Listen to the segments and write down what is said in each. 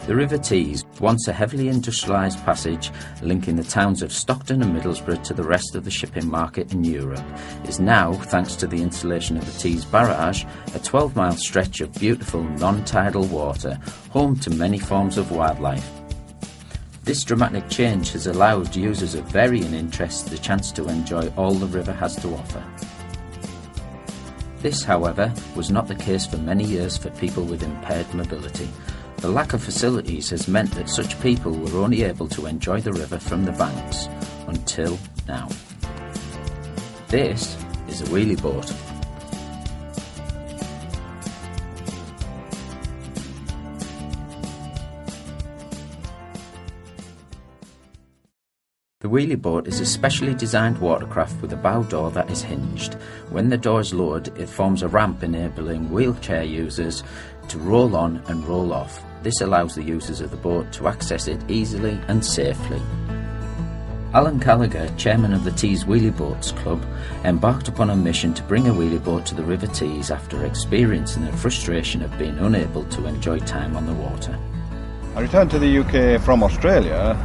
The River Tees, once a heavily industrialised passage linking the towns of Stockton and Middlesbrough to the rest of the shipping market in Europe, is now, thanks to the installation of the Tees Barrage, a 12-mile stretch of beautiful non-tidal water, home to many forms of wildlife. This dramatic change has allowed users of varying interests the chance to enjoy all the river has to offer. This, however, was not the case for many years for people with impaired mobility. The lack of facilities has meant that such people were only able to enjoy the river from the banks, until now. This is a wheelie boat. The wheelie boat is a specially designed watercraft with a bow door that is hinged. When the door is lowered, it forms a ramp enabling wheelchair users to roll on and roll off. This allows the users of the boat to access it easily and safely. Alan Gallagher, chairman of the Tees Wheelyboats Club, embarked upon a mission to bring a wheelie boat to the River Tees after experiencing the frustration of being unable to enjoy time on the water. I returned to the UK from Australia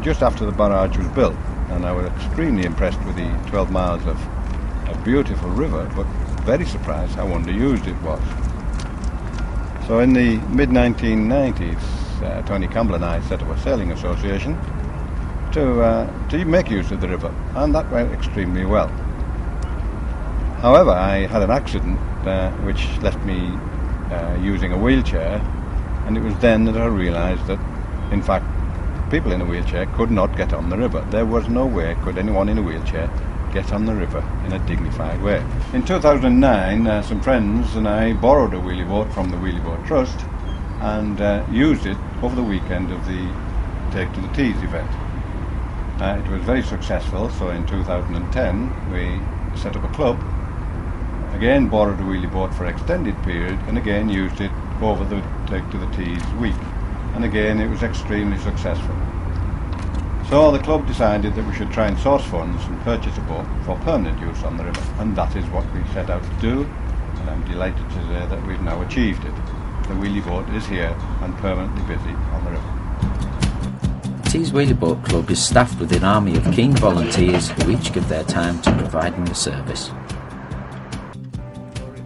just after the barrage was built, and I was extremely impressed with the 12 miles of a beautiful river, but very surprised how underused it was. So in the mid-1990s, Tony Campbell and I set up a sailing association to make use of the river, and that went extremely well. However, I had an accident which left me using a wheelchair, and it was then that I realised that, in fact, people in a wheelchair could not get on the river. There was no way could anyone in a wheelchair get on the river in a dignified way. In 2009, some friends and I borrowed a wheelie boat from the Wheelie Boat Trust and used it over the weekend of the Take to the Tees event. It was very successful, so in 2010 we set up a club, again borrowed a wheelie boat for an extended period, and again used it over the Take to the Tees week, and again it was extremely successful. So the club decided that we should try and source funds and purchase a boat for permanent use on the river, and that is what we set out to do, and I'm delighted to say that we've now achieved it. The wheelie boat is here and permanently busy on the river. The Tees Wheelyboat Club is staffed with an army of keen volunteers who each give their time to providing the service.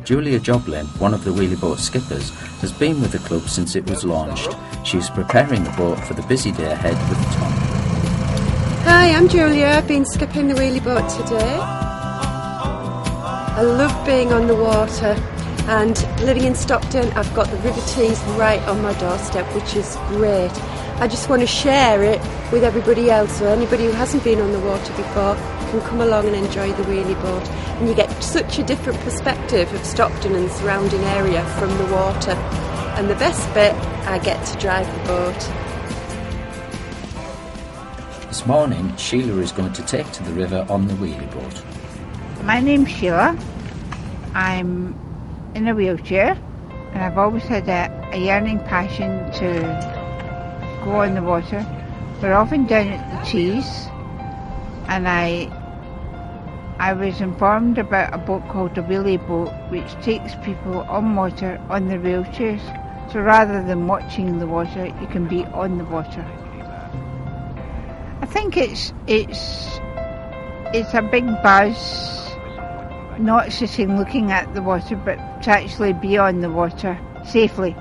Julia Joblin, one of the wheelie boat skippers, has been with the club since it was launched. She is preparing the boat for the busy day ahead with Tom. Hi, I'm Julia. I've been skipping the wheelie boat today. I love being on the water, and living in Stockton, I've got the River Tees right on my doorstep, which is great. I just want to share it with everybody else, so anybody who hasn't been on the water before can come along and enjoy the wheelie boat. And you get such a different perspective of Stockton and the surrounding area from the water. And the best bit, I get to drive the boat. This morning, Sheila is going to take to the river on the wheelie boat. My name's Sheila. I'm in a wheelchair, and I've always had a yearning passion to go on the water. We're often down at the Tees, and I was informed about a boat called a wheelie boat, which takes people on water on their wheelchairs. So rather than watching the water, you can be on the water. I think it's a big buzz, not sitting looking at the water, but to actually be on the water safely.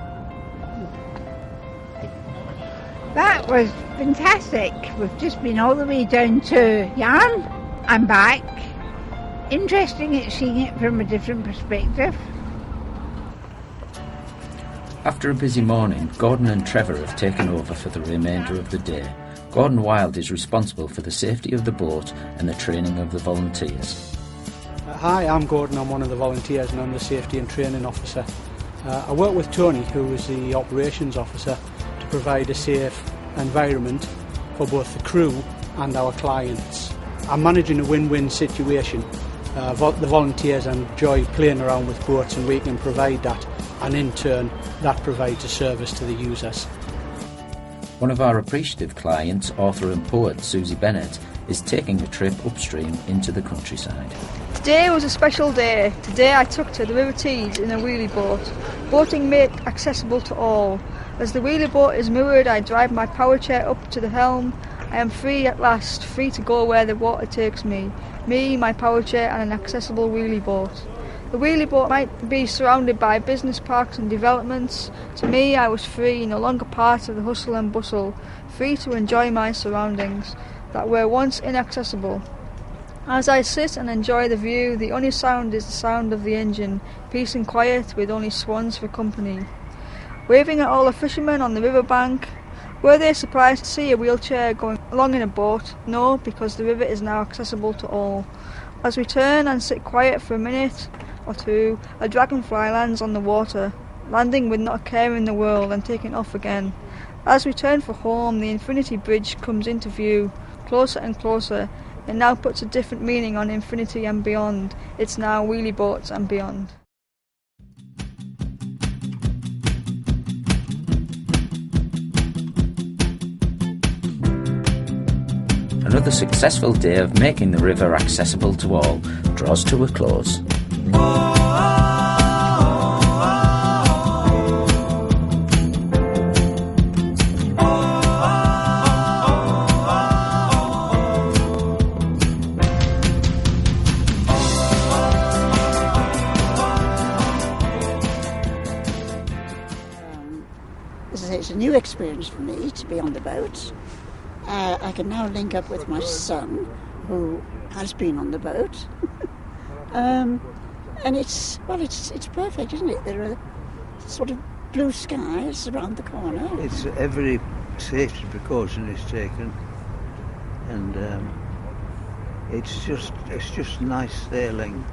That was fantastic. We've just been all the way down to Yarm and back. Interesting at seeing it from a different perspective. After a busy morning, Gordon and Trevor have taken over for the remainder of the day. Gordon Wilde is responsible for the safety of the boat and the training of the volunteers. Hi, I'm Gordon. I'm one of the volunteers and I'm the safety and training officer. I work with Tony, who is the operations officer, to provide a safe environment for both the crew and our clients. I'm managing a win-win situation. The volunteers enjoy playing around with boats, and we can provide that, and in turn that provides a service to the users. One of our appreciative clients, author and poet Susie Bennett, is taking a trip upstream into the countryside. Today was a special day. Today I took to the River Tees in a wheelie boat. Boating made accessible to all. As the wheelie boat is moored, I drive my power chair up to the helm. I am free at last, free to go where the water takes me. Me, my power chair and an accessible wheelie boat. The wheelie boat might be surrounded by business parks and developments. To me, I was free, no longer part of the hustle and bustle, free to enjoy my surroundings that were once inaccessible. As I sit and enjoy the view, the only sound is the sound of the engine, peace and quiet with only swans for company. Waving at all the fishermen on the riverbank. Were they surprised to see a wheelchair going along in a boat? No, because the river is now accessible to all. As we turn and sit quiet for a minute or two, a dragonfly lands on the water, landing with not a care in the world and taking off again. As we turn for home, the Infinity Bridge comes into view, closer and closer. It now puts a different meaning on infinity and beyond. It's now wheelie boats and beyond. Another successful day of making the river accessible to all draws to a close. It's a new experience for me to be on the boat. I can now link up with my son, who has been on the boat, and it's perfect, isn't it? There are sort of blue skies around the corner. It's every safety precaution is taken, and it's just nice sailing.